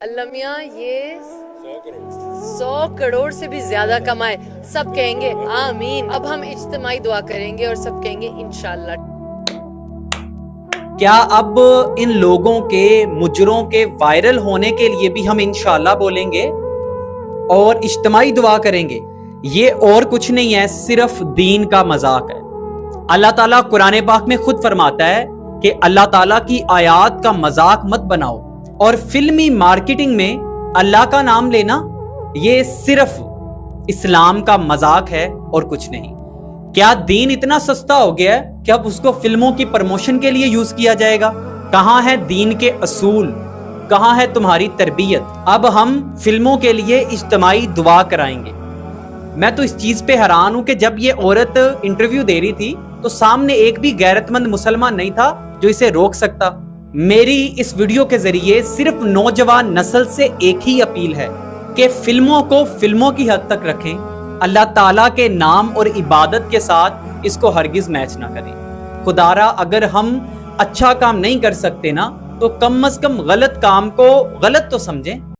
اللہ میاں یہ 100 کروڑ سے بھی زیادہ کمائے. سب کہیں گے آمین. اب ہم اجتماعی دعا کریں گے اور سب کہیں گے انشاءاللہ. کیا اب ان لوگوں کے مجروں کے وائرل ہونے کے لیے بھی ہم انشاءاللہ بولیں گے اور اجتماعی دعا کریں گے؟ یہ اور کچھ نہیں ہے، صرف دین کا مذاق ہے. اللہ تعالیٰ قرآن پاک میں خود فرماتا ہے کہ اللہ تعالیٰ کی آیات کا مذاق مت بناؤ، اور فلمی مارکیٹنگ میں اللہ کا نام لینا یہ صرف اسلام کا مذاق ہے اور کچھ نہیں. کیا دین اتنا سستا ہو گیا ہے کہ اب اس کو فلموں کی پروموشن کے لیے یوز کیا جائے گا؟ کہاں ہے دین کے اصول؟ کہاں ہے تمہاری تربیت؟ اب ہم فلموں کے لیے اجتماعی دعا کرائیں گے. میں تو اس چیز پہ حیران ہوں کہ جب یہ عورت انٹرویو دے رہی تھی تو سامنے ایک بھی غیرت مند مسلمان نہیں تھا جو اسے روک سکتا. میری اس ویڈیو کے ذریعے صرف نوجوان نسل سے ایک ہی اپیل ہے کہ فلموں کو فلموں کی حد تک رکھیں، اللہ تعالیٰ کے نام اور عبادت کے ساتھ اس کو ہرگز میچ نہ کریں. خدارا اگر ہم اچھا کام نہیں کر سکتے نا تو کم از کم غلط کام کو غلط تو سمجھیں.